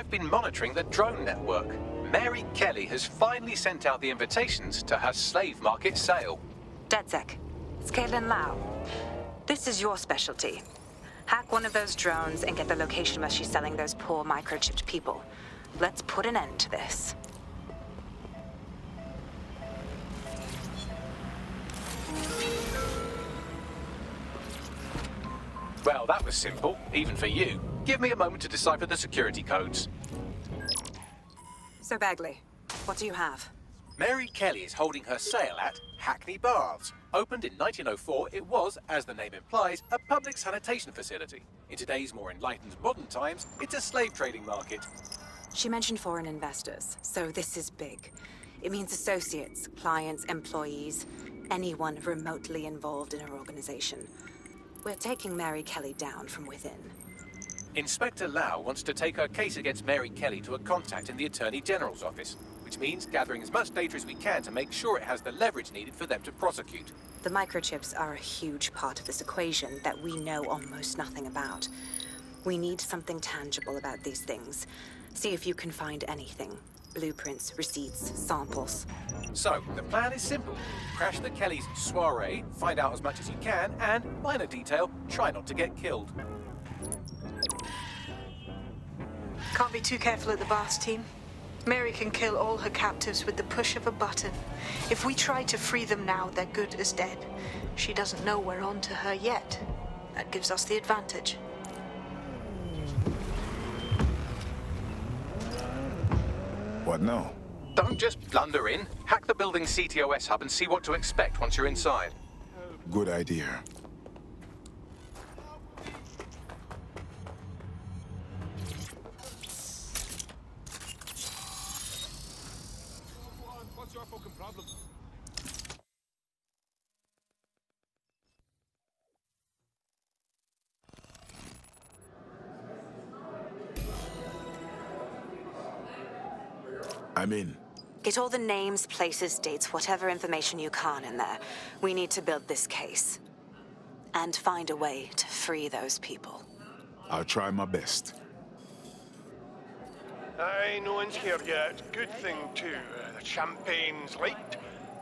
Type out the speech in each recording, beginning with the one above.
I've been monitoring the drone network. Mary Kelly has finally sent out the invitations to her slave market sale. DedSec, it's Caitlin Lau. This is your specialty. Hack one of those drones and get the location where she's selling those poor microchipped people. Let's put an end to this. Well, that was simple, even for you. Give me a moment to decipher the security codes. So, Bagley, what do you have? Mary Kelly is holding her sale at Hackney Baths. Opened in 1904, it was, as the name implies, a public sanitation facility. In today's more enlightened modern times, it's a slave trading market. She mentioned foreign investors, so this is big. It means associates, clients, employees, anyone remotely involved in her organization. We're taking Mary Kelly down from within. Inspector Lau wants to take her case against Mary Kelly to a contact in the Attorney General's office, which means gathering as much data as we can to make sure it has the leverage needed for them to prosecute. The microchips are a huge part of this equation that we know almost nothing about. We need something tangible about these things. See if you can find anything. Blueprints, receipts, samples. So, the plan is simple. Crash the Kellys' soiree, find out as much as you can, and, minor detail, try not to get killed. Can't be too careful at the Baths team. Mary can kill all her captives with the push of a button. If we try to free them now, they're good as dead. She doesn't know we're on to her yet. That gives us the advantage. What now? Don't just blunder in. Hack the building's CTOS hub and see what to expect once you're inside. Good idea. What's your fucking problem? I'm in. Get all the names, places, dates, whatever information you can in there. We need to build this case. And find a way to free those people. I'll try my best. Aye, no one's here yet. Good thing, too. The champagne's late.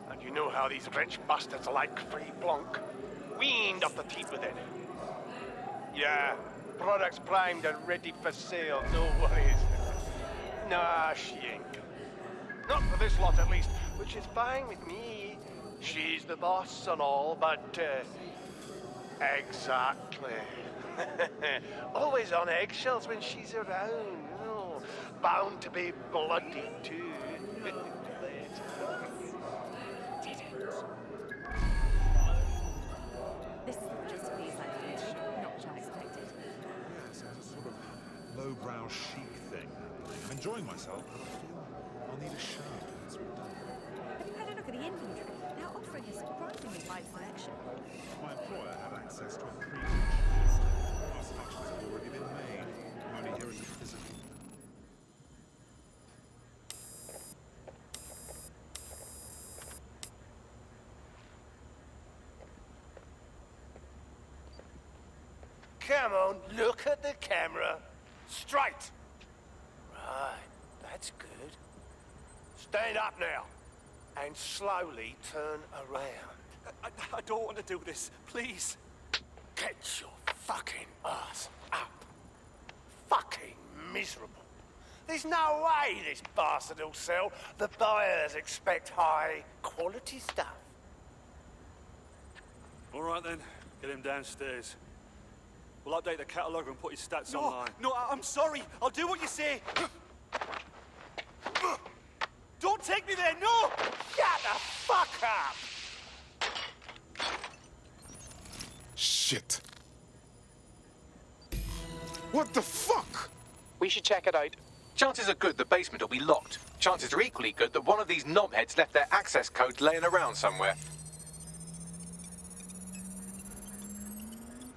And you know how these rich bastards like free plonk. We ain't up the teeth with it. Yeah, product's primed and ready for sale, no worries. Nah, she ain't coming. Not for this lot, at least, which is fine with me. She's the boss and all, but, exactly. Always on eggshells when she's around, you know. Bound to be bloody, too. This is just a piece not what I expected. Yes, it's a sort of lowbrow chic thing. I'm enjoying myself, but I feel I'll need a show once we're done. Have you had a look at the inventory? They're offering a surprisingly wide selection. My employer had access to a pre-production list. Most functions have already been made. I'm only here as a physical. Come on, look at the camera. Straight. Right, that's good. Stand up now, and slowly turn around. I don't want to do this, please. Get your fucking ass up. Fucking miserable. There's no way this bastard will sell. The buyers expect high quality stuff. All right then, get him downstairs. We'll update the catalogue and put his stats online. No, I'm sorry. I'll do what you say. Don't take me there, no! Shut the fuck up! Shit. What the fuck? We should check it out. Chances are good the basement will be locked. Chances are equally good that one of these knobheads left their access codes laying around somewhere.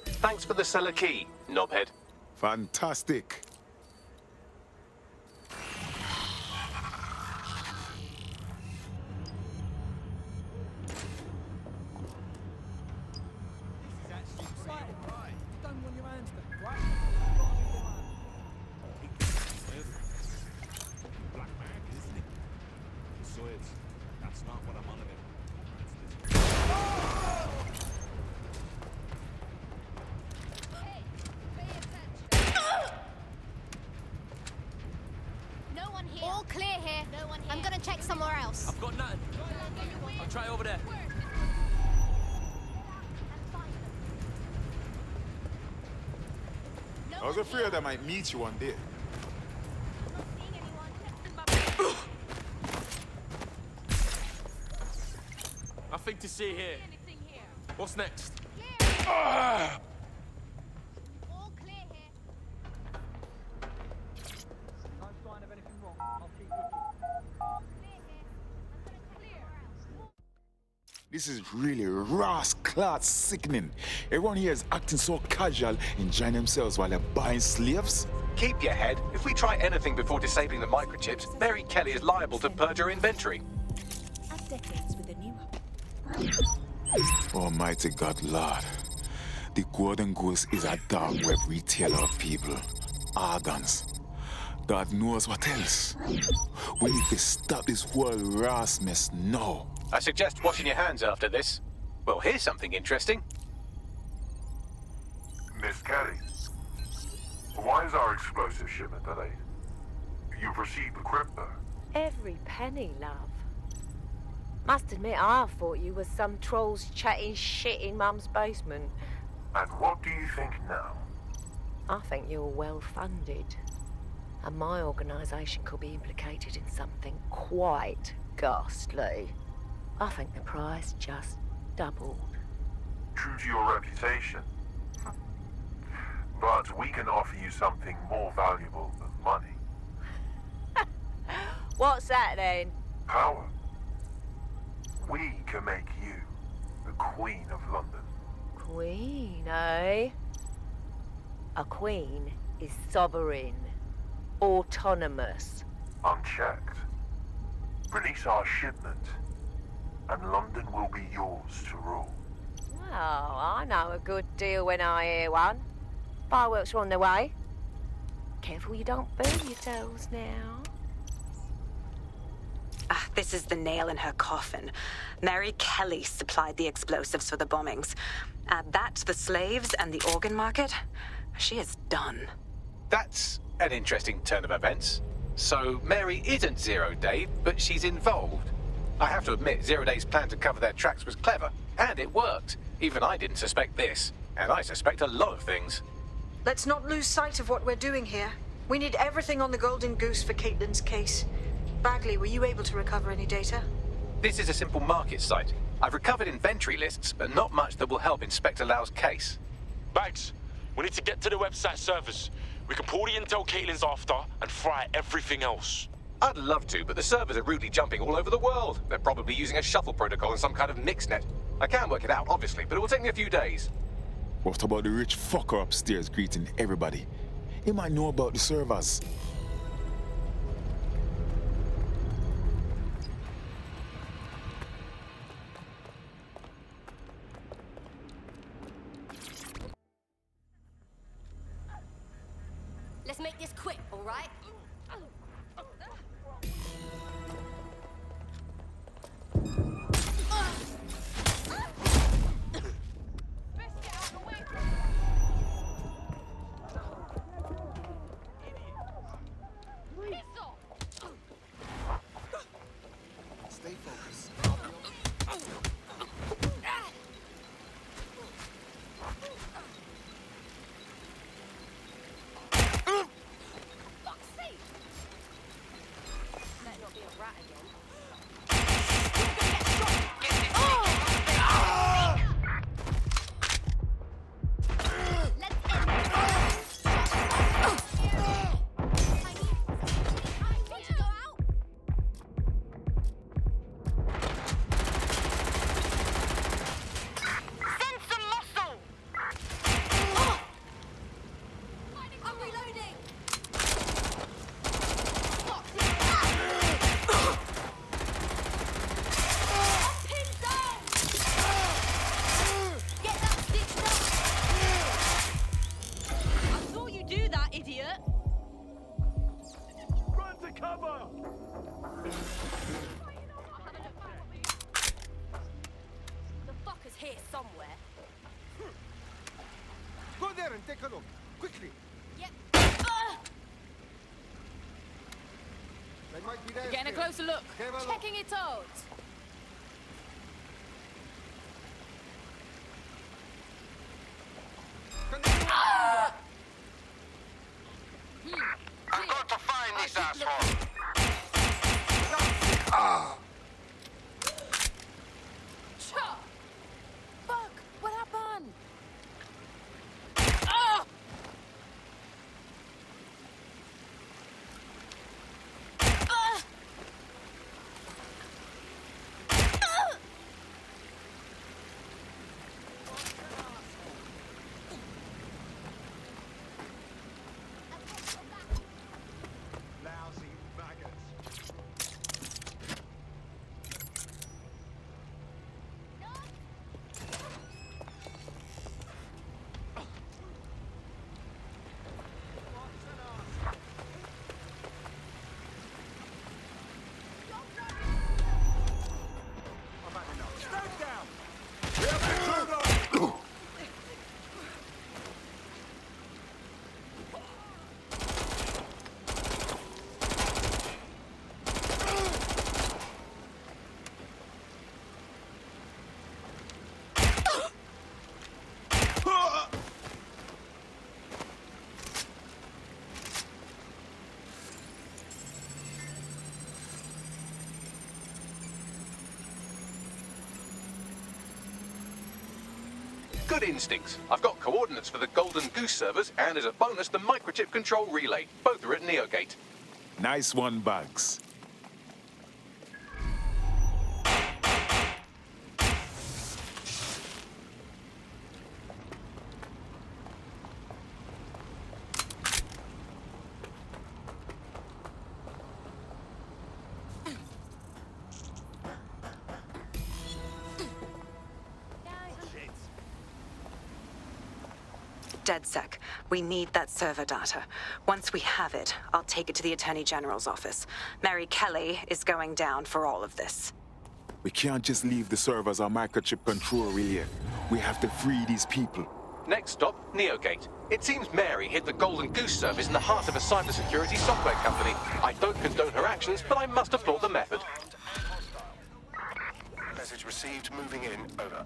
Thanks for the cellar key, knobhead. Fantastic. Zoids. That's not what I'm on about. No one here. All clear here. No one here. I'm gonna check somewhere else. I've got nothing. I'll try over there. I was afraid I might meet you one day. Nothing to see here. What's next? All clear here. No sign of anything wrong. I'll keep looking. Clear here. I'm gonna check somewhere else. This is really rascal sickening. Everyone here is acting so casual, enjoying themselves while they're buying slaves. Keep your head. If we try anything before disabling the microchips, Mary Kelly is liable to purge her inventory. Add decades with a new Almighty God, Lord. The Golden Goose is a dark web retailer of people. Organs. God knows what else. We need to stop this whole ras mess now. I suggest washing your hands after this. Well, here's something interesting. Miss Kelly, why is our explosive shipment delayed? You've received the crypto. Every penny, love. Must admit, I thought you were some trolls chatting shit in Mum's basement. And what do you think now? I think you're well funded. And my organisation could be implicated in something quite ghastly. I think the price just doubled. True to your reputation. But we can offer you something more valuable than money. What's that then? Power. We can make you the Queen of London. Queen, eh? A queen is sovereign, autonomous. Unchecked. Release our shipment, and London will be yours to rule. Well, I know a good deal when I hear one. Fireworks are on their way. Careful you don't burn yourselves now. This is the nail in her coffin. Mary Kelly supplied the explosives for the bombings. Add that to the slaves and the organ market, she is done. That's an interesting turn of events. So Mary isn't Zero Day, but she's involved. I have to admit, Zero Day's plan to cover their tracks was clever, and it worked. Even I didn't suspect this, and I suspect a lot of things. Let's not lose sight of what we're doing here. We need everything on the Golden Goose for Caitlin's case. Bagley, were you able to recover any data? This is a simple market site. I've recovered inventory lists, but not much that will help Inspector Lau's case. Bags, we need to get to the website servers. We can pull the intel Caitlin's after and fry everything else. I'd love to, but the servers are rudely jumping all over the world. They're probably using a shuffle protocol and some kind of mixnet. I can work it out, obviously, but it will take me a few days. What about the rich fucker upstairs greeting everybody? He might know about the servers. Let's make this quick, all right? Stay focused. Better not be a rat again. and take a look. Quickly. Yep. They might be there. Getting a closer look. Checking it out. I've got to find this asshole. Fuck! What happened? Lousy maggots. I've had enough. Stand down! Good instincts. I've got coordinates for the Golden Goose servers, and as a bonus, the microchip control relay. Both are at Neogate. Nice one, Bugs. DedSec, we need that server data. Once we have it, I'll take it to the Attorney General's office. Mary Kelly is going down for all of this. We can't just leave the servers on microchip control relay. We have to free these people. Next stop, Neogate. It seems Mary hid the Golden Goose service in the heart of a cybersecurity software company. I don't condone her actions, but I must applaud the method. Message received, moving in, over.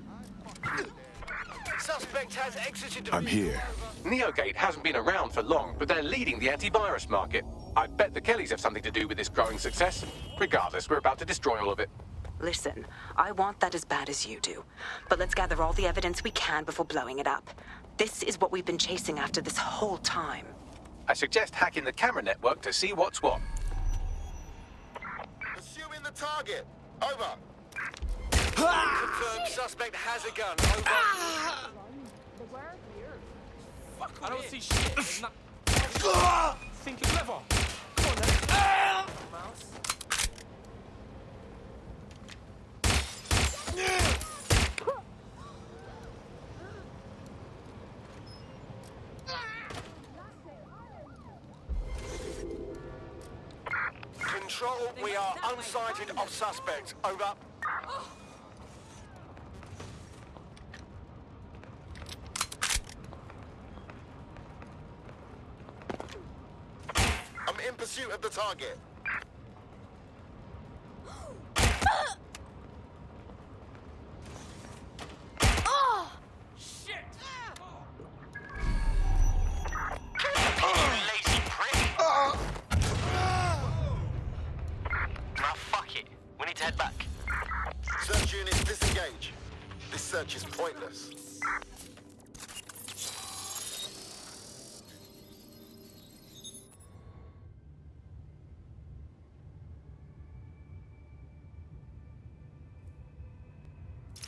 Suspect has exited the I'm here. Neogate hasn't been around for long, but they're leading the antivirus market. I bet the Kellys have something to do with this growing success. Regardless, we're about to destroy all of it. Listen, I want that as bad as you do. But let's gather all the evidence we can before blowing it up. This is what we've been chasing after this whole time. I suggest hacking the camera network to see what's what. Pursuing the target. Over. Confirmed suspect has a gun. Over. I don't see shit. There's not... Think you're clever. Come on then. Mouse. Control, we are unsighted of suspect. Over. I'm in pursuit of the target. Lazy prick. Now fuck it. We need to head back. Search units disengage. This search is pointless.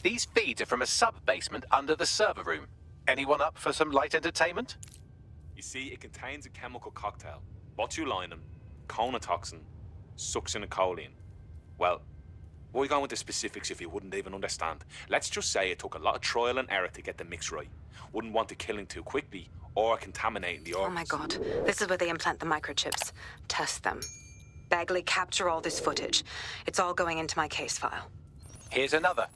These feeds are from a sub-basement under the server room. Anyone up for some light entertainment? You see, it contains a chemical cocktail. Botulinum, conotoxin, succinylcholine. Well, why go into specifics if you wouldn't even understand? Let's just say it took a lot of trial and error to get the mix right. Wouldn't want to kill him too quickly or contaminating the organs. Oh my god, this is where they implant the microchips. Test them. Bagley, capture all this footage. It's all going into my case file. Here's another.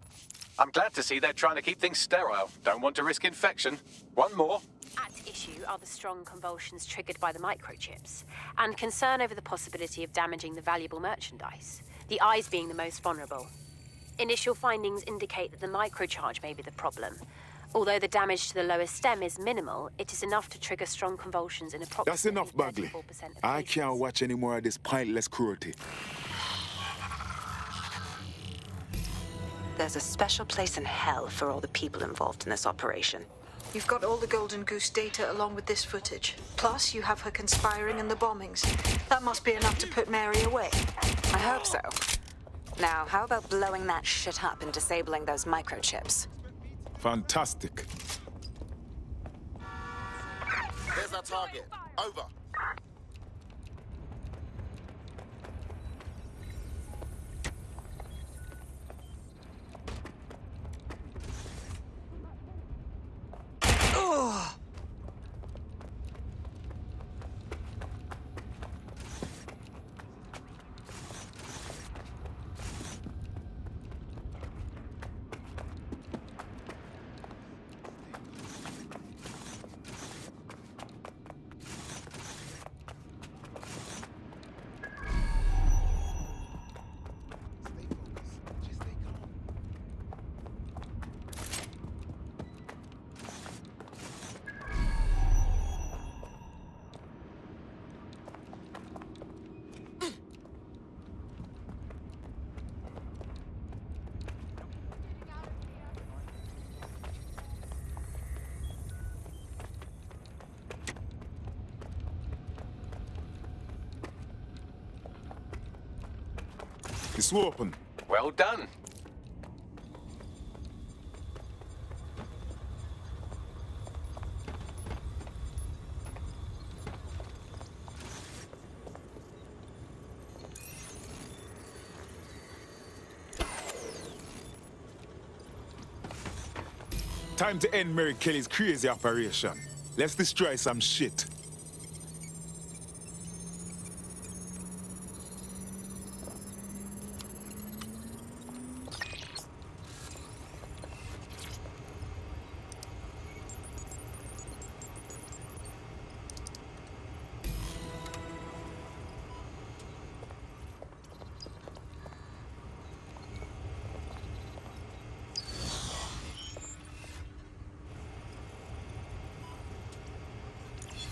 I'm glad to see they're trying to keep things sterile. Don't want to risk infection. One more. At issue are the strong convulsions triggered by the microchips, and concern over the possibility of damaging the valuable merchandise, the eyes being the most vulnerable. Initial findings indicate that the microcharge may be the problem. Although the damage to the lower stem is minimal, it is enough to trigger strong convulsions in approximately That's enough, Bagley. 34% of I cases. can't watch any more of this pointless cruelty. There's a special place in hell for all the people involved in this operation. You've got all the Golden Goose data along with this footage. Plus, you have her conspiring and the bombings. That must be enough to put Mary away. I hope so. Now, how about blowing that shit up and disabling those microchips? Fantastic. There's our target. Over. It's open. Well done. Time to end Mary Kelly's crazy operation. Let's destroy some shit.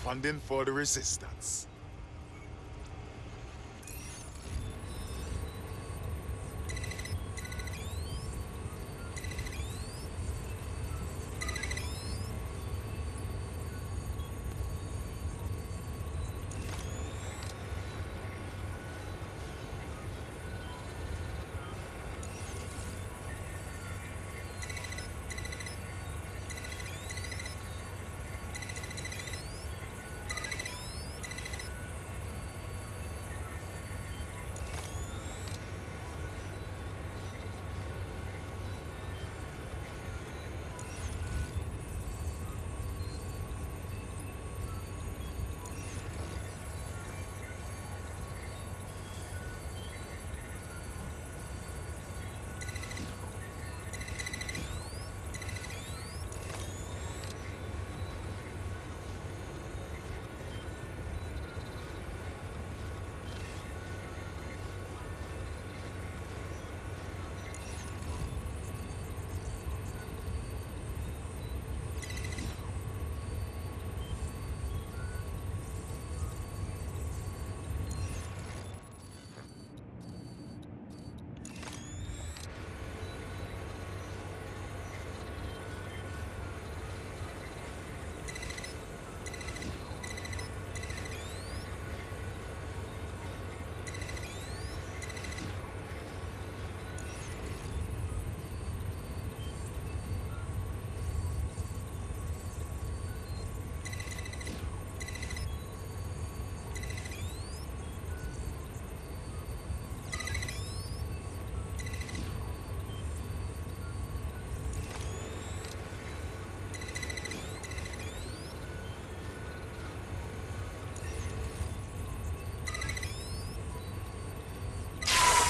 Funding for the resistance.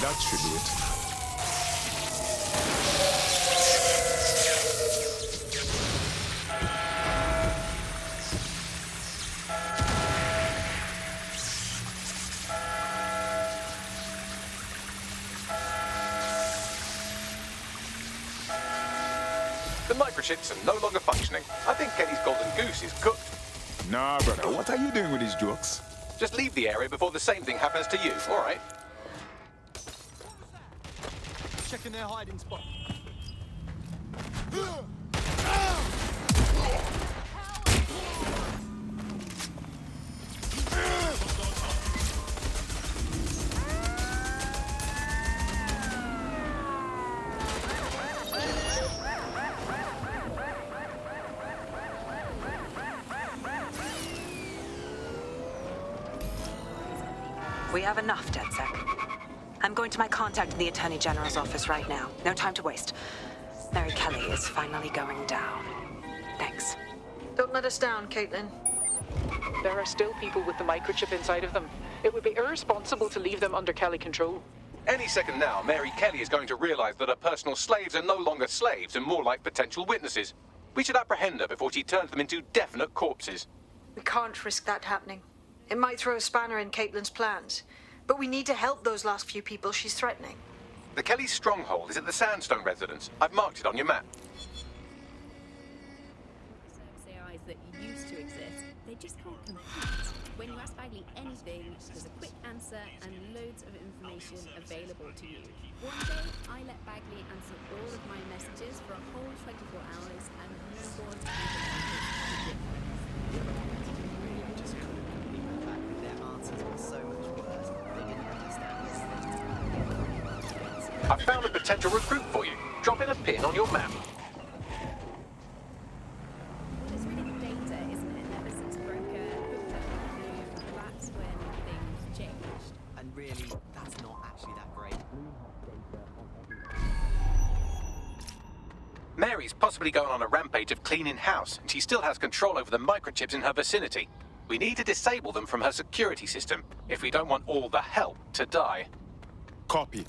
That should do it. The microchips are no longer functioning. I think Kelly's golden goose is cooked. Nah, brother, what are you doing with these jokes? Just leave the area before the same thing happens to you, all right? Checking their hiding spot. We have enough, DedSec. I'm going to my contact in the Attorney General's office right now. No time to waste. Mary Kelly is finally going down. Thanks. Don't let us down, Caitlin. There are still people with the microchip inside of them. It would be irresponsible to leave them under Kelly control. Any second now, Mary Kelly is going to realize that her personal slaves are no longer slaves and more like potential witnesses. We should apprehend her before she turns them into definite corpses. We can't risk that happening. It might throw a spanner in Caitlin's plans. But we need to help those last few people she's threatening. The Kelly stronghold is at the Sandstone residence. I've marked it on your map. Service AIs that used to exist, they just can't compete. When you ask Bagley anything, there's a quick answer and loads of information available to you. One day, I let Bagley answer all of my messages for a whole 24 hours and no one even answered. I just couldn't believe the fact that their answers were so much worse. They didn't understand this thing. I've found a potential recruit for you. Drop in a pin on your map. It's really the data, isn't it? Ever since Broker hooked up with you, that's when things changed. And really, that's not actually that great. Mary's possibly going on a rampage of cleaning house, and she still has control over the microchips in her vicinity. We need to disable them from her security system if we don't want all the help to die. Copy.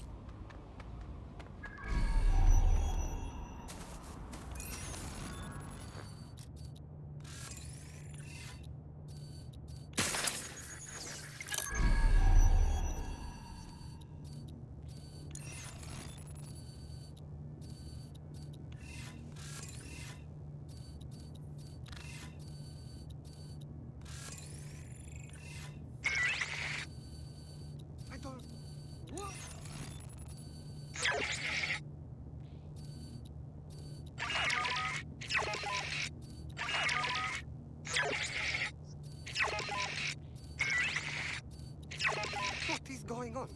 What is going on?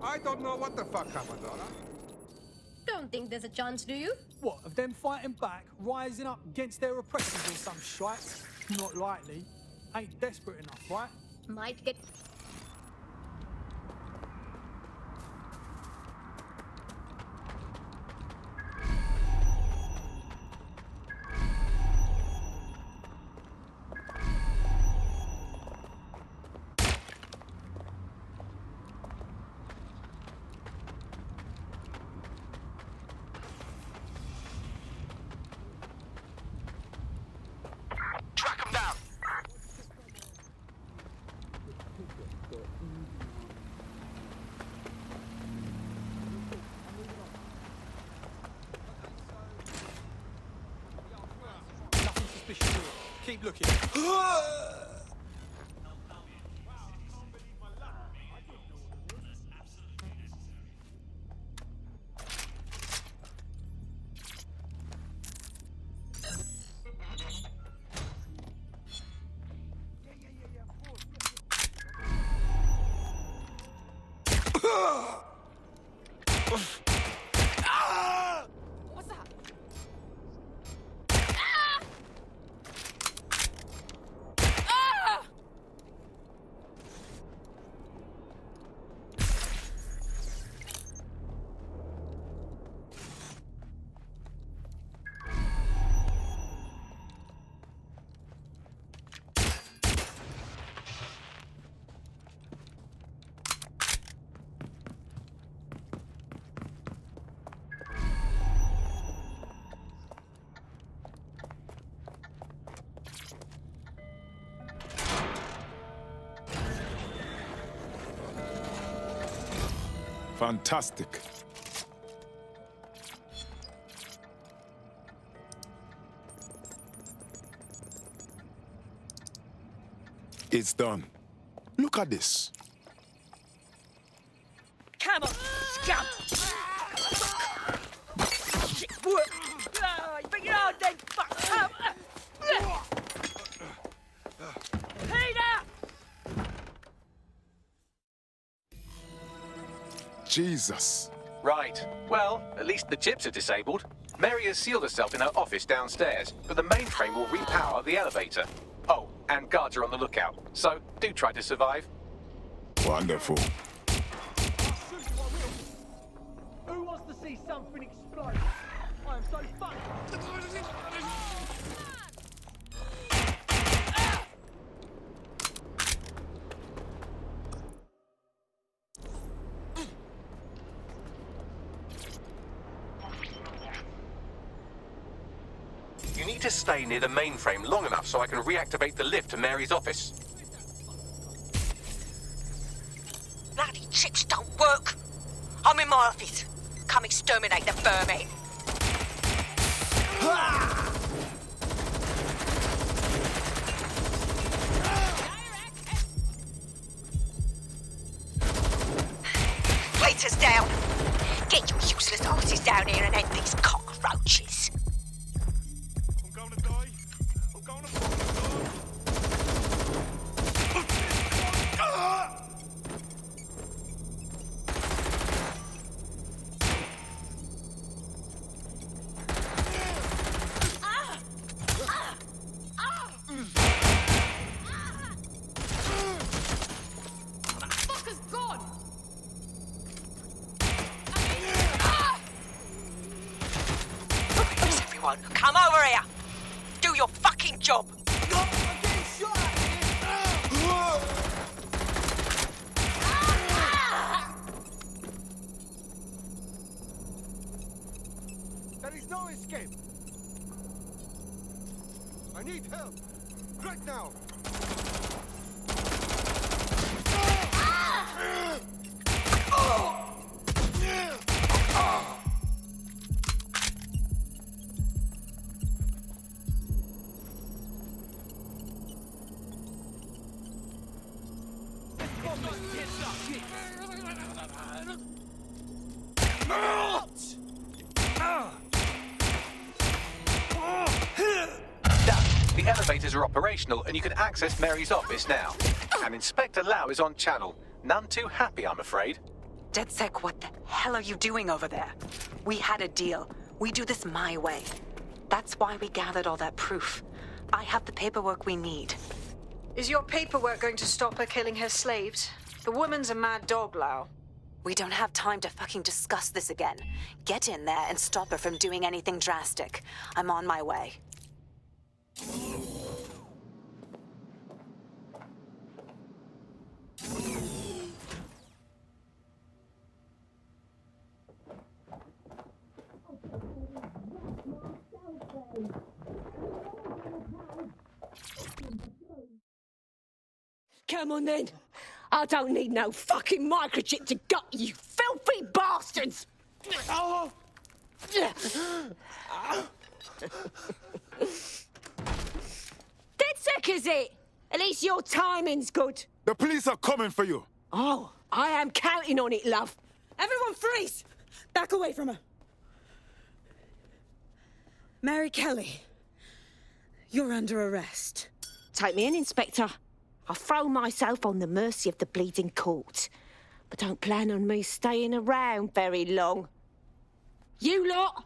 I don't know what the fuck happened, Donna. Don't think there's a chance, do you? What, of them fighting back, rising up against their oppressors or some shite? Not likely. Ain't desperate enough, right? Might get... Track 'em down. Nothing suspicious here. Keep looking. What's that? Fantastic. It's done. Look at this. Come on, scum! Shit, work! Oh, bring it on then, fuck! Peter! Jesus. Right. Well, at least the chips are disabled. Mary has sealed herself in her office downstairs, but the mainframe will repower the elevator. Oh, and guards are on the lookout, so do try to survive. Wonderful. Who wants to see something explode? I am so fucked. You need to stay near the mainframe long enough so I can reactivate the lift to Mary's office. Bloody chips don't work. I'm in my office. Come exterminate the vermin. Waiters down. Get your useless asses down here and end these cockroaches. I'm going to die. I'm going to fucking die. Fucker's gone! Yes, everyone, come over here. Do your fucking job. There is no escape. I need help. Right now. The elevators are operational and you can access Mary's office now. And Inspector Lau is on channel. None too happy, I'm afraid. DedSec, what the hell are you doing over there? We had a deal. We do this my way. That's why we gathered all that proof. I have the paperwork we need. Is your paperwork going to stop her killing her slaves? The woman's a mad dog, Lau. We don't have time to fucking discuss this again. Get in there and stop her from doing anything drastic. I'm on my way. Come on then. I don't need no fucking microchip to gut you filthy bastards! Oh. DedSec, is it? At least your timing's good. The police are coming for you. Oh, I am counting on it, love. Everyone freeze! Back away from her. Mary Kelly, you're under arrest. Take me in, Inspector. I'll throw myself on the mercy of the bleeding court. But don't plan on me staying around very long. You lot!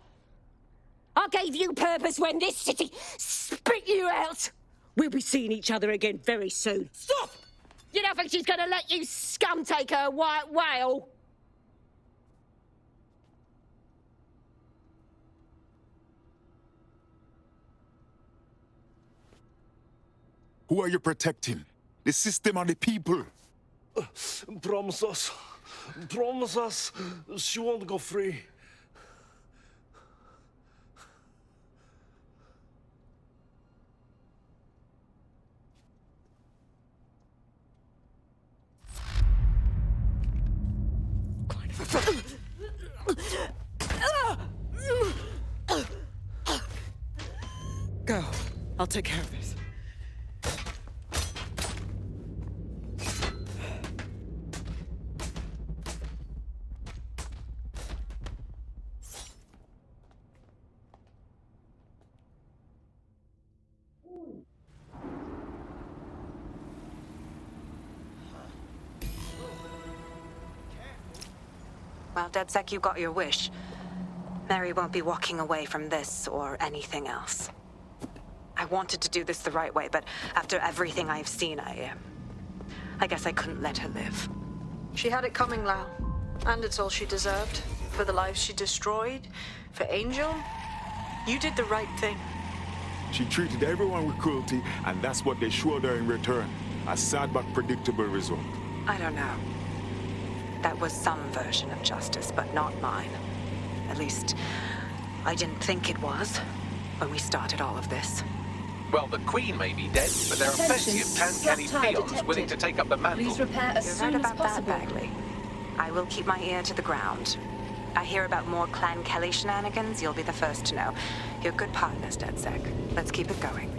I gave you purpose when this city spit you out! We'll be seeing each other again very soon. Stop! You don't think she's gonna let you scum take her white whale? Who are you protecting? The system or the people? Promise us. Promise us she won't go free. Go. I'll take care of this. Well, DedSec, you got your wish. Mary won't be walking away from this or anything else. I wanted to do this the right way, but after everything I've seen, I guess I couldn't let her live. She had it coming, Lau. And it's all she deserved. For the lives she destroyed, for Angel, you did the right thing. She treated everyone with cruelty, and that's what they showed her in return. A sad but predictable result. I don't know. That was some version of justice, but not mine. At least, I didn't think it was when we started all of this. Well, the Queen may be dead, but there are plenty of Clan peons willing to take up the mantle. Please repair as soon as possible. Bagley. I will keep my ear to the ground. I hear about more Clan Kelly shenanigans, you'll be the first to know. You're good partners, DedSec. Let's keep it going.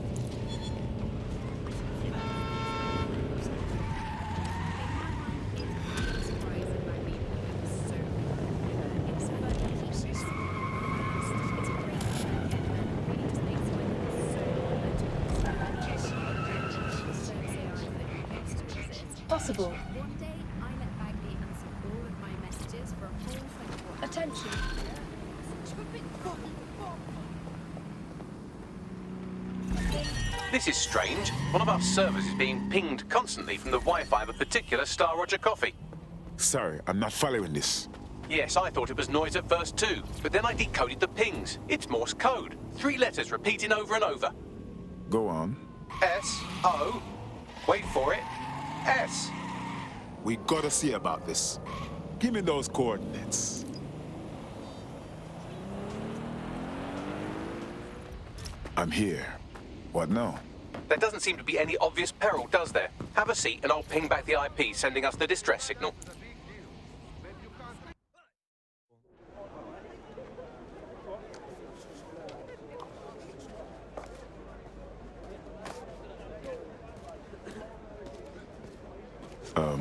Possible. One day, I let Bagley answer all of my messages for a whole 24 hours. Attention. This is strange. One of our servers is being pinged constantly from the Wi-Fi of a particular Star Roger coffee. Sorry, I'm not following this. Yes, I thought it was noise at first too, but then I decoded the pings. It's Morse code. 3 letters repeating over and over. Go on. S-O. Wait for it. S. We gotta see about this. Give me those coordinates. I'm here. What now? There doesn't seem to be any obvious peril, does there? Have a seat and I'll ping back the IP sending us the distress signal.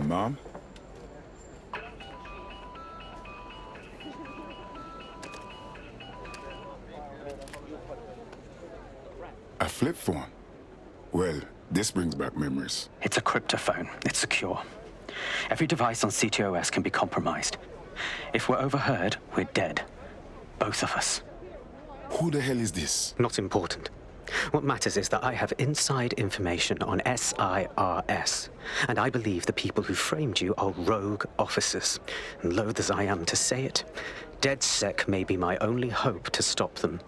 Mom? A flip phone? Well, this brings back memories. It's a cryptophone. It's secure. Every device on CTOS can be compromised. If we're overheard, we're dead. Both of us. Who the hell is this? Not important. What matters is that I have inside information on SIRS, and I believe the people who framed you are rogue officers. And loath as I am to say it, DedSec may be my only hope to stop them.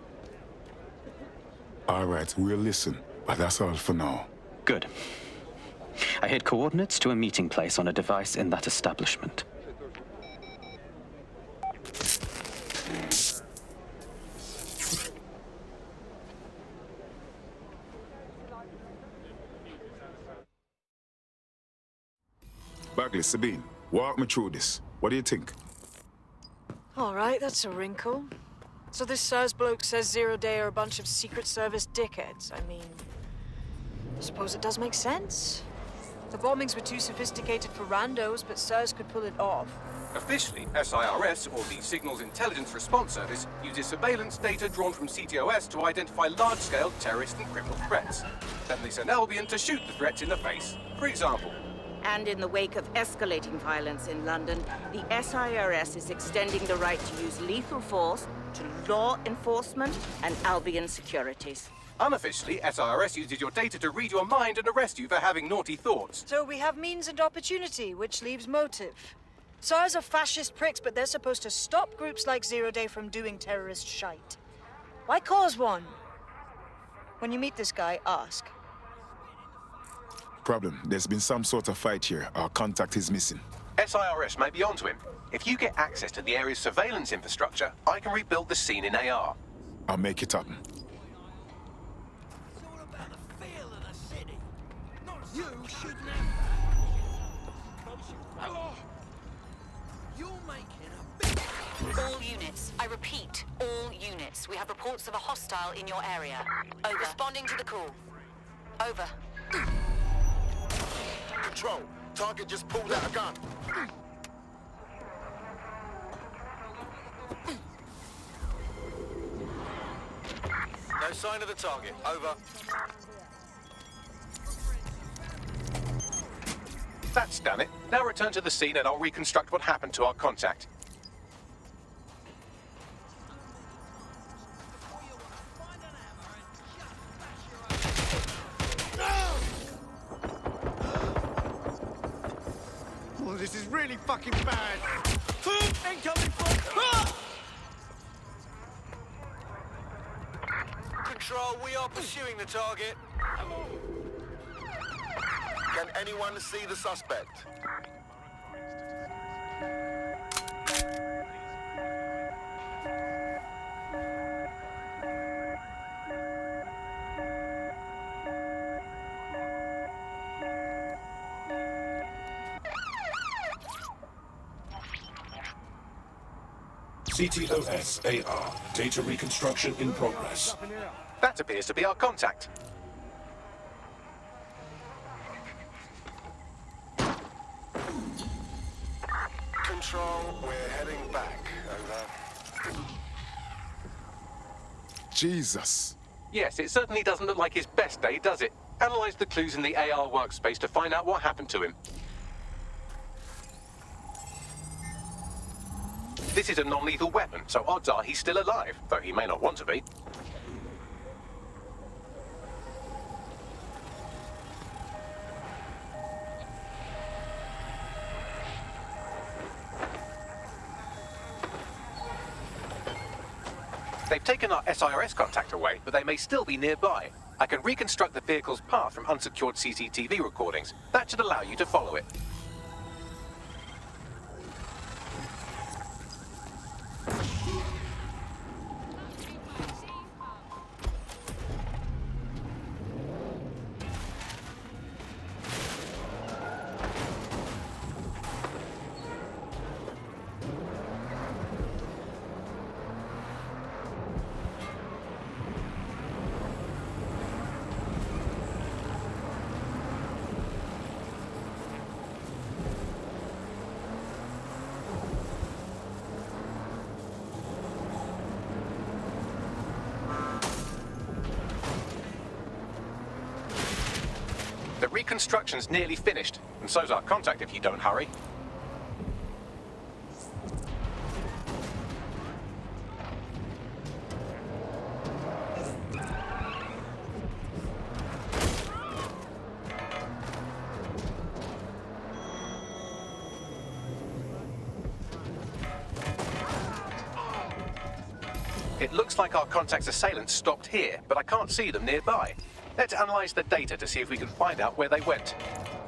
All right, we'll listen, but that's all for now. Good. I hid coordinates to a meeting place on a device in that establishment. Bagley, Sabine, walk me through this. What do you think? All right, that's a wrinkle. So this SIRS bloke says Zero Day are a bunch of Secret Service dickheads. I mean, I suppose it does make sense. The bombings were too sophisticated for randos, but SIRS could pull it off. Officially, SIRS, or the Signals Intelligence Response Service, uses surveillance data drawn from CTOS to identify large-scale terrorist and criminal threats. Then they send Albion to shoot the threats in the face. For example, And in the wake of escalating violence in London, the SIRS is extending the right to use lethal force to law enforcement and Albion securities. unofficially, SIRS uses your data to read your mind and arrest you for having naughty thoughts. So we have means and opportunity, which leaves motive. SIRS are fascist pricks, but they're supposed to stop groups like Zero Day from doing terrorist shite. Why cause one? When you meet this guy, ask. Problem, there's been some sort of fight here. Our contact is missing. SIRS may be onto him. If you get access to the area's surveillance infrastructure, I can rebuild the scene in AR. I'll make it happen. You shouldn't have. You're making a I repeat, all units. We have reports of a hostile in your area. Over. Responding to the call. Over. Control. Target just pulled out a gun. No sign of the target. Over. That's done it. Now return to the scene and I'll reconstruct what happened to our contact. Oh, this is really fucking bad. Incoming front! Control, we are pursuing the target. Can anyone see the suspect? CTOS AR. Data reconstruction in progress. That appears to be our contact. Control, we're heading back. Over. Jesus. Yes, it certainly doesn't look like his best day, does it? Analyze the clues in the AR workspace to find out what happened to him. This is a non-lethal weapon, so odds are he's still alive, though he may not want to be. They've taken our SIRS contact away, but they may still be nearby. I can reconstruct the vehicle's path from unsecured CCTV recordings. That should allow you to follow it. The reconstruction's nearly finished, and so's our contact if you don't hurry. It looks like our contact's assailants stopped here, but I can't see them nearby. Let's analyze the data to see if we can find out where they went.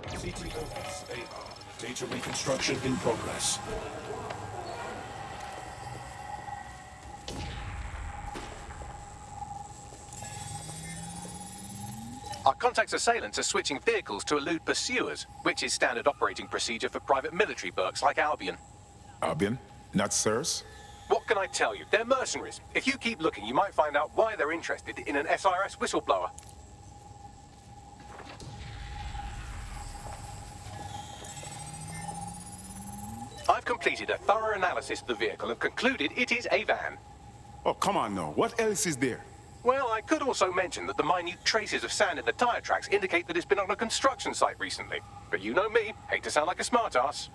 CTOS AR. Data reconstruction in progress. Our contact's assailants are switching vehicles to elude pursuers, which is standard operating procedure for private military burks like Albion. Albion? Not sirs? What can I tell you? They're mercenaries. If you keep looking, you might find out why they're interested in an SIRS whistleblower. I've completed a thorough analysis of the vehicle and concluded it is a van. Oh, come on now. What else is there? Well, I could also mention that the minute traces of sand in the tire tracks indicate that it's been on a construction site recently. But you know me, hate to sound like a smartass.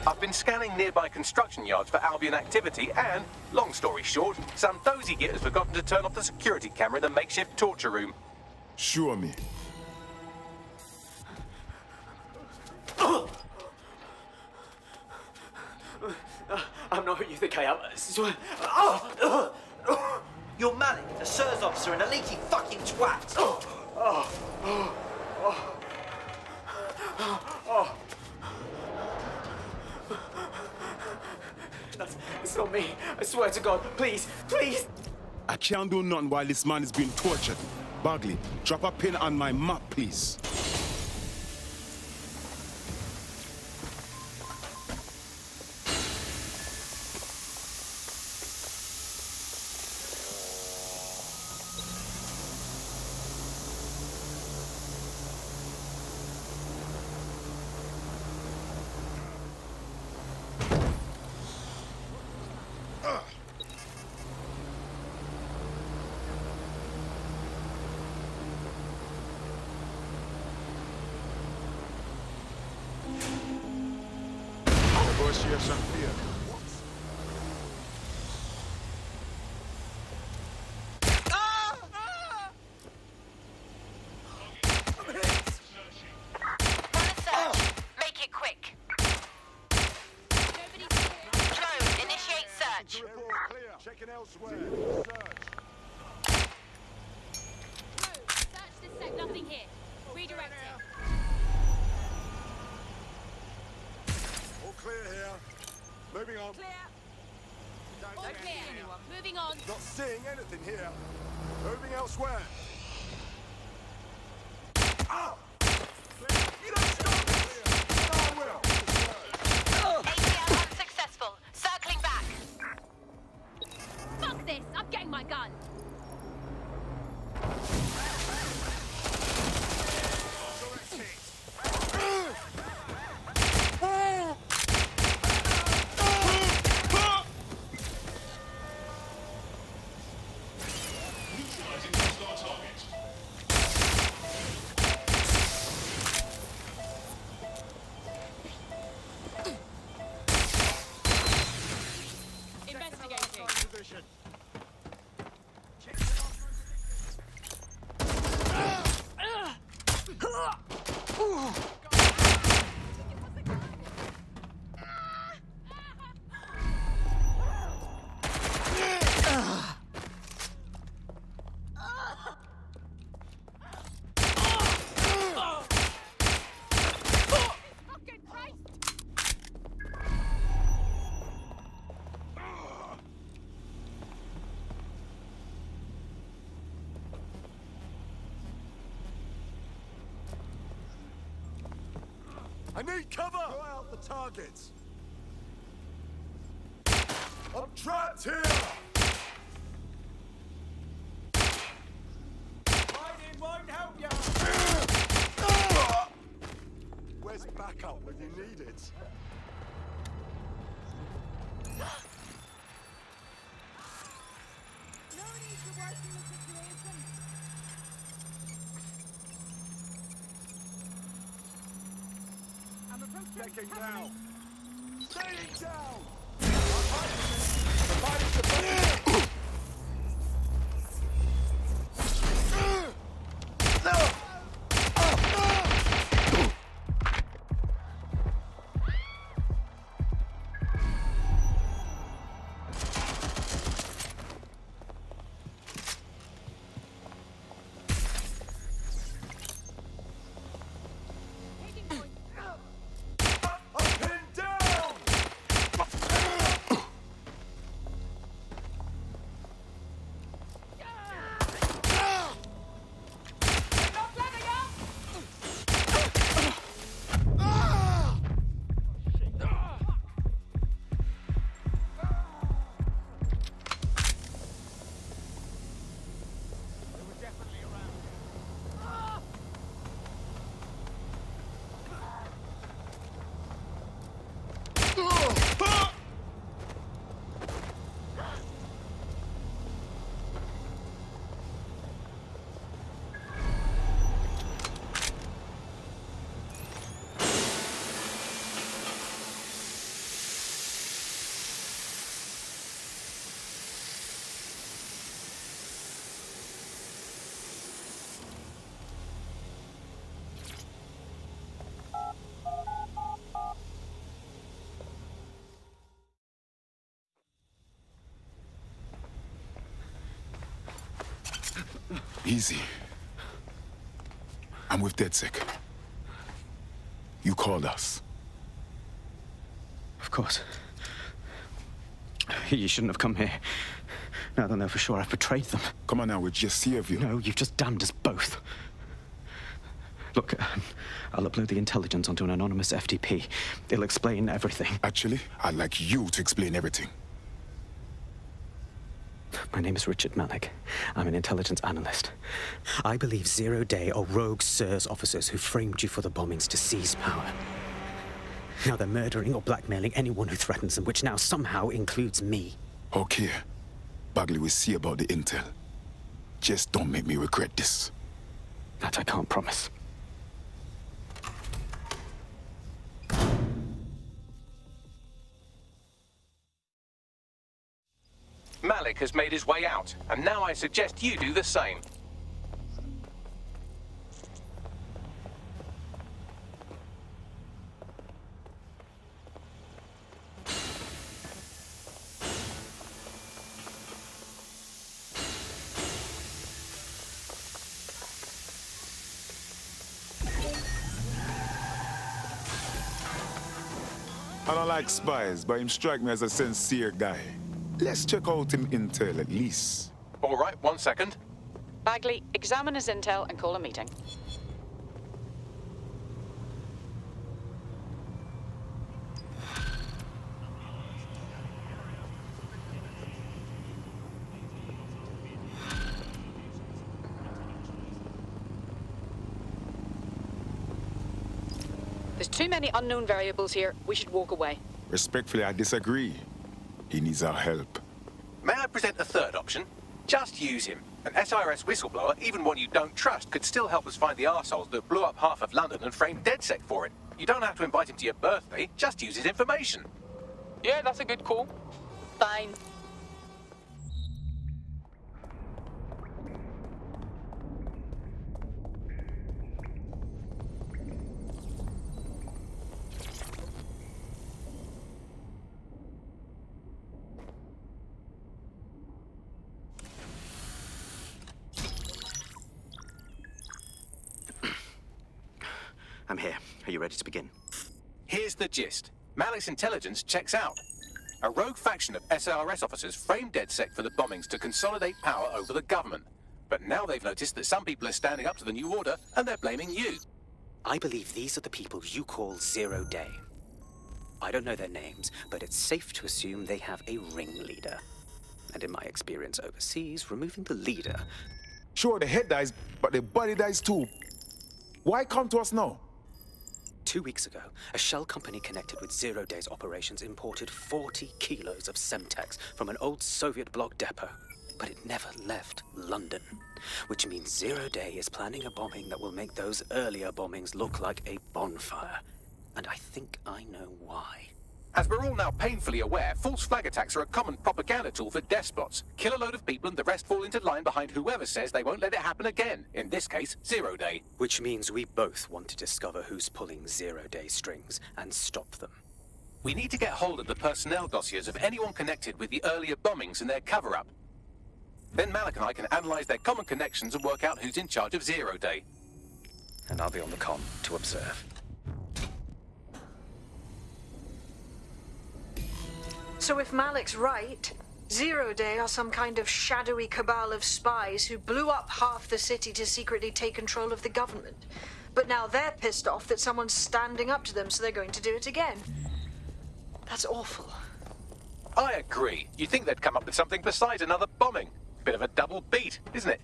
I've been scanning nearby construction yards for Albion activity and, long story short, some dozy git has forgotten to turn off the security camera in the makeshift torture room. Show me. I'm not who you think I am. I swear. You're Malik, the SIRS officer, and a leaky fucking twat. It's not me. I swear to God. Please, please. I can't do nothing while this man is being tortured. Bagley, drop a pin on my map, please. Negotiation fear. Make it quick. Drone, initiate search. Clear. Checking elsewhere. Search this sec. Nothing here. Redirecting. All clear here. Moving on. All clear. Moving on. Not seeing anything here. Moving elsewhere. Ah! You don't stop this! I will. ATL unsuccessful. Circling back. Fuck this. I'm getting my gun. I need cover! Go out the targets. I'm trapped here! Hiding won't help you. Where's backup when you need it? No need to worsen the situation. I'm approaching. Checking now. Staying down! Easy. I'm with DedSec. You called us. Of course. You shouldn't have come here. Now they'll know for sure I've betrayed them. Come on now, we're just here of you. No, you've just damned us both. Look, I'll upload the intelligence onto an anonymous FTP. It'll explain everything. Actually, I'd like you to explain everything. My name is Richard Malik. I'm an intelligence analyst. I believe zero-day or rogue SIRS officers who framed you for the bombings to seize power. Now they're murdering or blackmailing anyone who threatens them, which now somehow includes me. Okay. Bagley will see about the intel. Just don't make me regret this. That I can't promise. Malik has made his way out, and now I suggest you do the same. I don't like spies, but him strike me as a sincere guy. Let's check out him intel at least. All right, 1 second. Bagley, examine his intel and call a meeting. There's too many unknown variables here. We should walk away. Respectfully, I disagree. He needs our help. May I present a third option? Just use him. An SIRS whistleblower, even one you don't trust, could still help us find the arseholes that blew up half of London and framed DedSec for it. You don't have to invite him to your birthday, just use his information. Yeah, that's a good call. Fine. I'm here. Are you ready to begin? Here's the gist. Malik's intelligence checks out. A rogue faction of SIRS officers framed DedSec for the bombings to consolidate power over the government. But now they've noticed that some people are standing up to the new order, and they're blaming you. I believe these are the people you call Zero Day. I don't know their names, but it's safe to assume they have a ringleader. And in my experience overseas, removing the leader... Sure, the head dies, but the body dies too. Why come to us now? 2 weeks ago, a shell company connected with Zero Day's operations imported 40 kilos of Semtex from an old Soviet bloc depot. But it never left London, which means Zero Day is planning a bombing that will make those earlier bombings look like a bonfire. And I think I know why. As we're all now painfully aware, false flag attacks are a common propaganda tool for despots. Kill a load of people and the rest fall into line behind whoever says they won't let it happen again. In this case, Zero Day. Which means we both want to discover who's pulling Zero Day strings and stop them. We need to get hold of the personnel dossiers of anyone connected with the earlier bombings and their cover-up. Then Malik and I can analyze their common connections and work out who's in charge of Zero Day. And I'll be on the comm to observe. So if Malik's right, Zero Day are some kind of shadowy cabal of spies who blew up half the city to secretly take control of the government. But now they're pissed off that someone's standing up to them, so they're going to do it again. That's awful. I agree. You'd think they'd come up with something besides another bombing. Bit of a double beat, isn't it?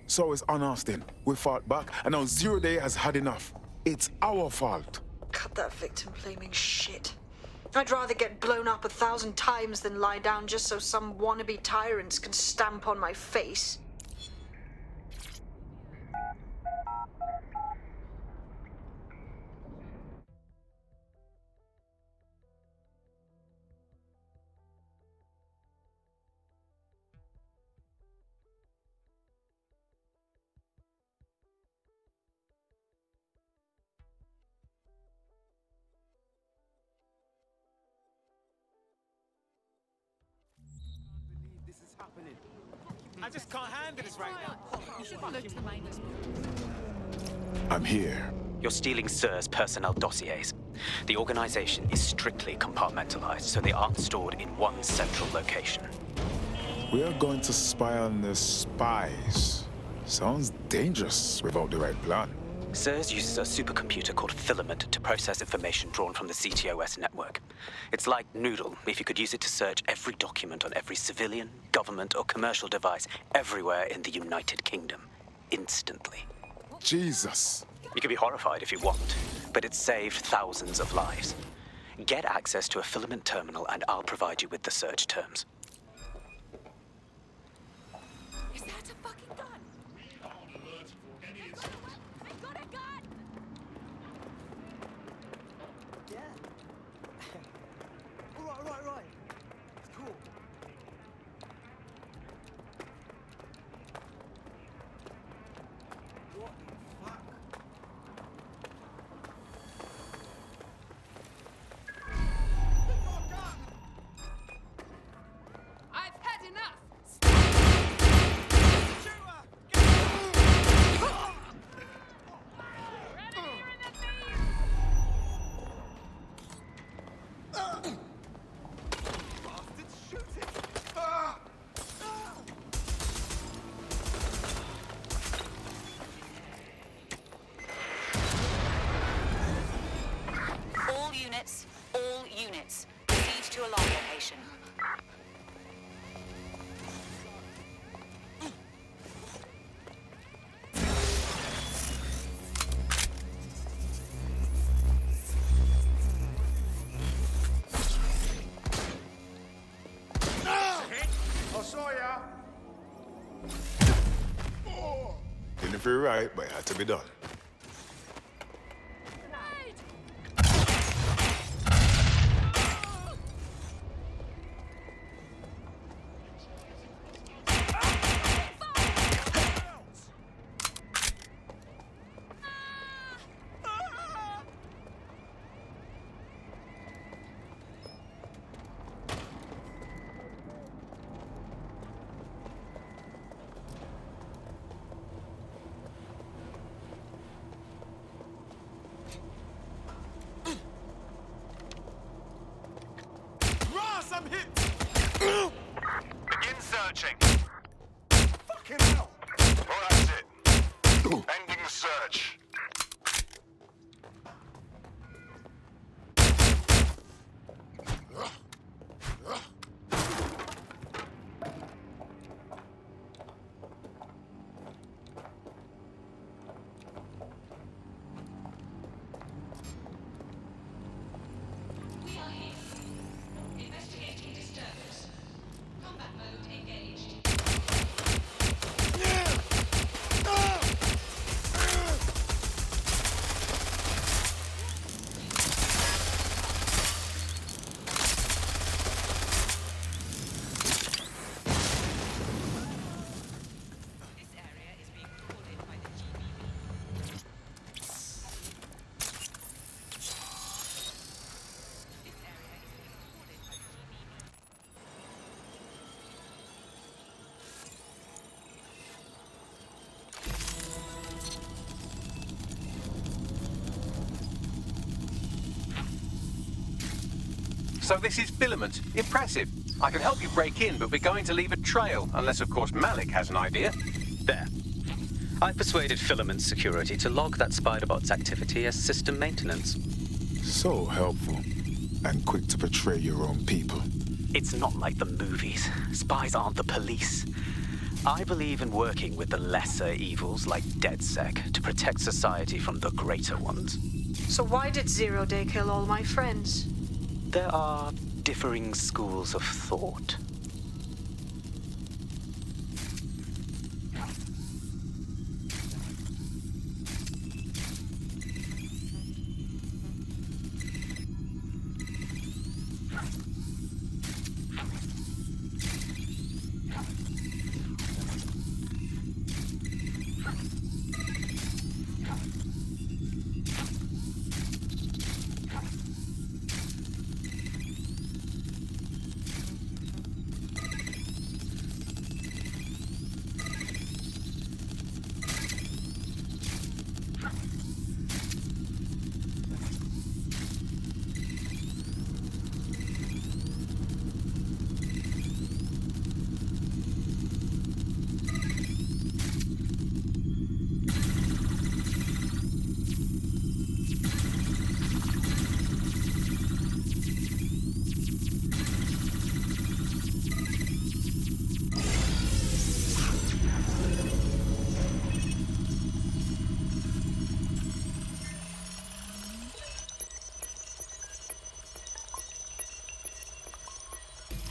So it's on us then. We fought back, and now Zero Day has had enough. It's our fault. Cut that victim-blaming shit. I'd rather get blown up 1,000 times than lie down just so some wannabe tyrants can stamp on my face. I just can't handle this right now. You should follow to the miners. I'm here. You're stealing SIR's personnel dossiers. The organization is strictly compartmentalized, so they aren't stored in one central location. We are going to spy on the spies. Sounds dangerous without the right plan. SIRS uses a supercomputer called Filament to process information drawn from the CTOS network. It's like Noodle if you could use it to search every document on every civilian, government, or commercial device everywhere in the United Kingdom, instantly. Jesus. You can be horrified if you want, but it's saved thousands of lives. Get access to a Filament terminal and I'll provide you with the search terms. Is that a fucking gun? Right. It's cool. Units, proceed to alarm location. I saw ya. Didn't feel right, but it had to be done. I'm hit! Begin searching. Fucking hell! Well, that's it. Ending the search. So this is filament. Impressive. I can help you break in, but we're going to leave a trail, unless of course Malik has an idea. There. I persuaded Filament Security to log that Spiderbot's activity as system maintenance. So helpful. And quick to betray your own people. It's not like the movies. Spies aren't the police. I believe in working with the lesser evils like DedSec to protect society from the greater ones. So why did Zero Day kill all my friends? There are differing schools of thought.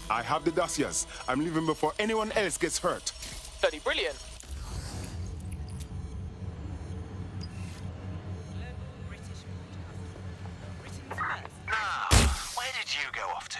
I have the dossiers. I'm leaving before anyone else gets hurt. Bloody brilliant. Now, where did you go off to?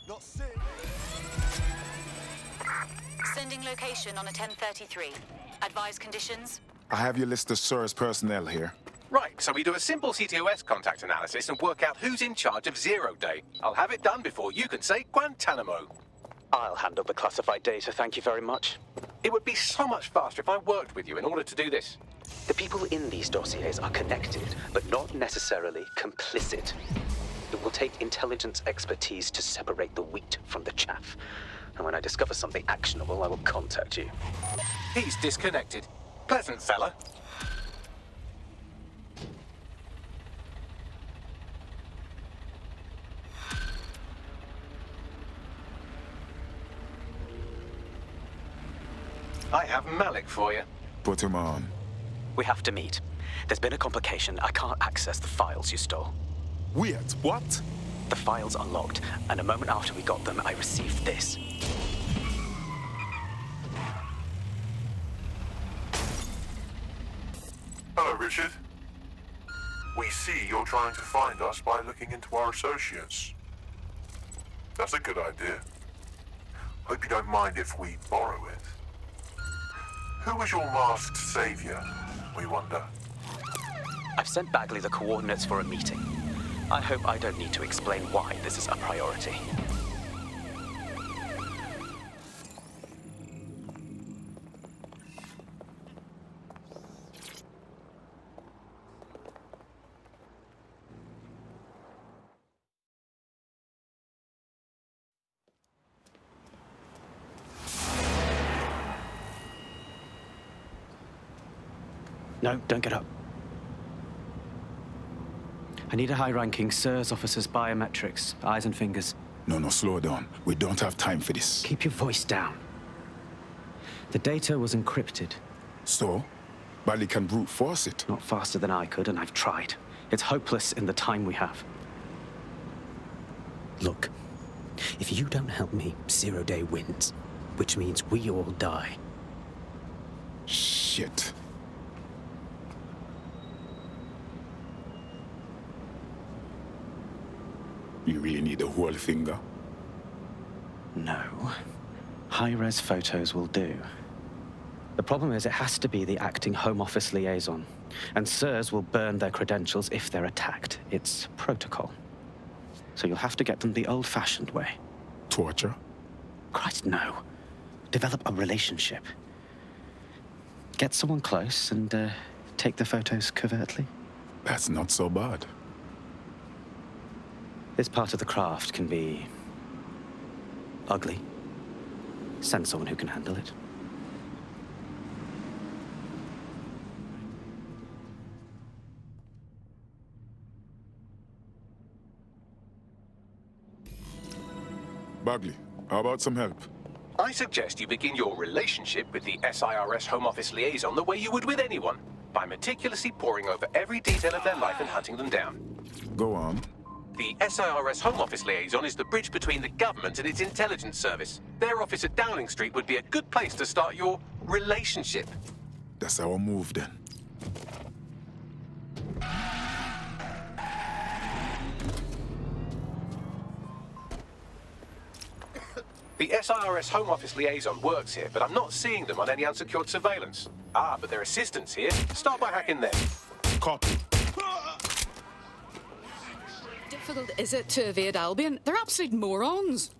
Not sick. Sending location on a 1033. Advise conditions? I have your list of SIRS personnel here. Right, so we do a simple CTOS contact analysis and work out who's in charge of Zero Day. I'll have it done before you can say Guantanamo. I'll handle the classified data, thank you very much. It would be so much faster if I worked with you in order to do this. The people in these dossiers are connected, but not necessarily complicit. It will take intelligence expertise to separate the wheat from the chaff. And when I discover something actionable, I will contact you. He's disconnected. Pleasant fella. I have Malik for you. Put him on. We have to meet. There's been a complication. I can't access the files you stole. Wait, what? The files are locked, and a moment after we got them, I received this. Hello, Richard. We see you're trying to find us by looking into our associates. That's a good idea. Hope you don't mind if we borrow it. Who was your masked savior, we wonder? I've sent Bagley the coordinates for a meeting. I hope I don't need to explain why this is a priority. No, don't get up. I need a high-ranking SIRS officer's biometrics, eyes and fingers. No, slow down. We don't have time for this. Keep your voice down. The data was encrypted. So? Bagley can brute force it. Not faster than I could, and I've tried. It's hopeless in the time we have. Look, if you don't help me, 0 Day wins. Which means we all die. Shit. You really need the whole finger? No. High-res photos will do. The problem is it has to be the acting Home Office liaison. And SIRS will burn their credentials if they're attacked. It's protocol. So you'll have to get them the old-fashioned way. Torture? Christ, no. Develop a relationship. Get someone close and take the photos covertly. That's not so bad. This part of the craft can be ugly. Send someone who can handle it. Bagley, how about some help? I suggest you begin your relationship with the SIRS Home Office liaison the way you would with anyone, by meticulously poring over every detail of their life and hunting them down. Go on. The SIRS Home Office liaison is the bridge between the government and its intelligence service. Their office at Downing Street would be a good place to start your relationship. That's our move then. The SIRS Home Office liaison works here, but I'm not seeing them on any unsecured surveillance. Ah, but their assistants here. Start by hacking them. Copy. Difficult is it to evade Albion? They're absolute morons.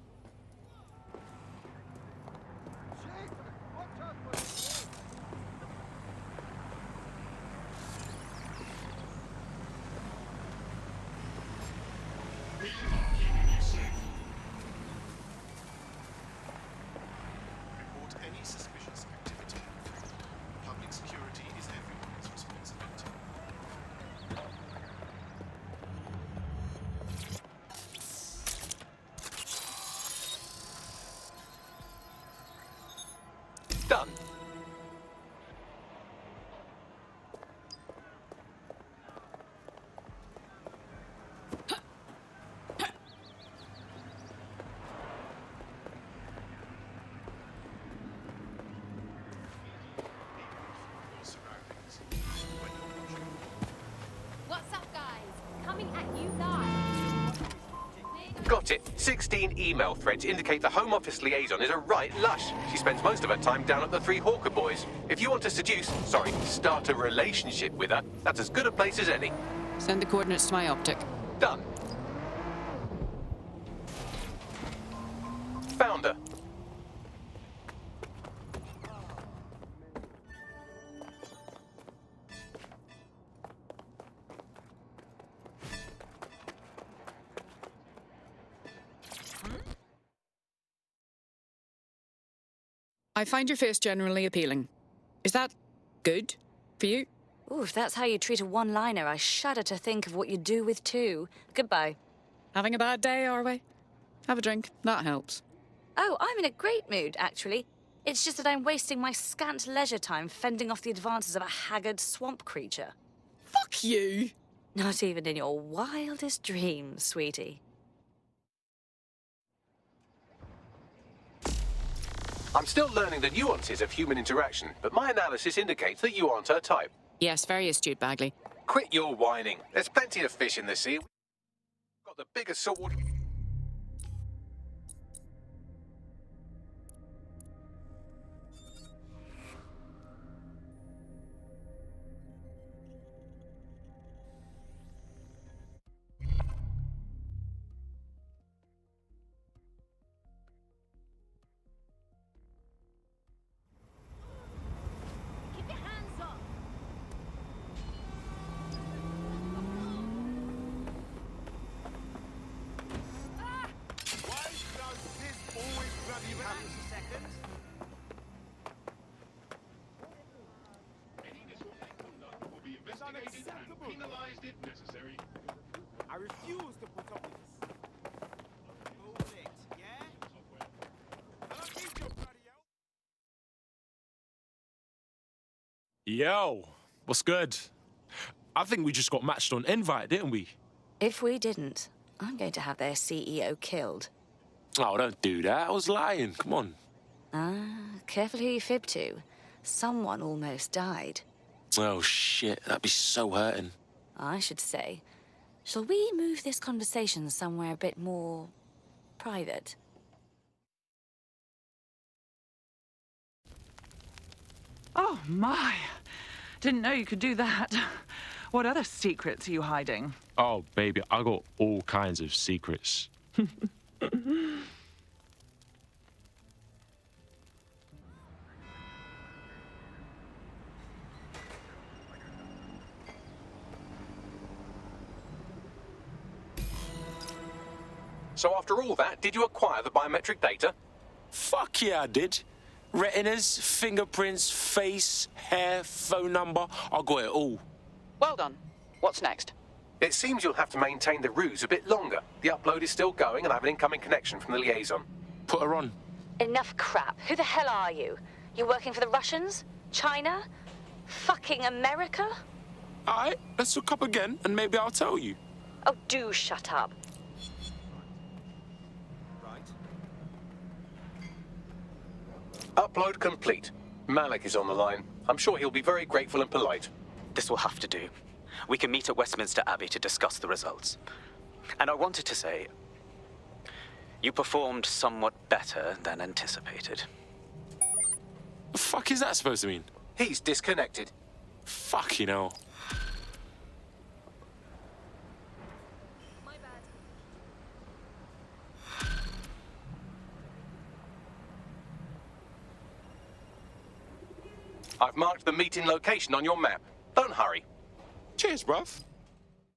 Report any suspicious activity. Public security is everyone's responsibility. Done. What's up, guys? Coming at you live. Got it. 16 email threads indicate the Home Office liaison is a right lush. She spends most of her time down at the Three Hawker Boys. If you want to start a relationship with her, that's as good a place as any. Send the coordinates to my optic. Done. Found her. I find your face generally appealing. Is that good for you? Ooh, if that's how you treat a one-liner, I shudder to think of what you do with two. Goodbye. Having a bad day, are we? Have a drink. That helps. Oh, I'm in a great mood, actually. It's just that I'm wasting my scant leisure time fending off the advances of a haggard swamp creature. Fuck you! Not even in your wildest dreams, sweetie. I'm still learning the nuances of human interaction, but my analysis indicates that you aren't her type. Yes, very astute, Bagley. Quit your whining. There's plenty of fish in the sea. Got the biggest saltwater... Keep your hands up. Why does this always bloody happen? Seconds. It's unacceptable. Penalized if necessary. I refuse to put up with this. Move it, yeah? Don't need your bloody help. Yo, what's good? I think we just got matched on Invite, didn't we? If we didn't, I'm going to have their CEO killed. Oh, don't do that. I was lying. Come on. Careful who you fib to. Someone almost died. Oh, shit. That'd be so hurting. I should say. Shall we move this conversation somewhere a bit more private? Oh, my. Didn't know you could do that. What other secrets are you hiding? Oh, baby, I got all kinds of secrets. So after all that, did you acquire the biometric data? Fuck yeah, I did. Retinas, fingerprints, face, hair, phone number. I got it all. Well done. What's next? It seems you'll have to maintain the ruse a bit longer. The upload is still going and I have an incoming connection from the liaison. Put her on. Enough crap. Who the hell are you? You working for the Russians? China? Fucking America? All right, let's look up again and maybe I'll tell you. Oh, do shut up. Upload complete. Malik is on the line. I'm sure he'll be very grateful and polite. This will have to do. We can meet at Westminster Abbey to discuss the results. And I wanted to say, you performed somewhat better than anticipated. The fuck is that supposed to mean? He's disconnected. Fuck, you know. I've marked the meeting location on your map. Don't hurry. Cheers, bruv.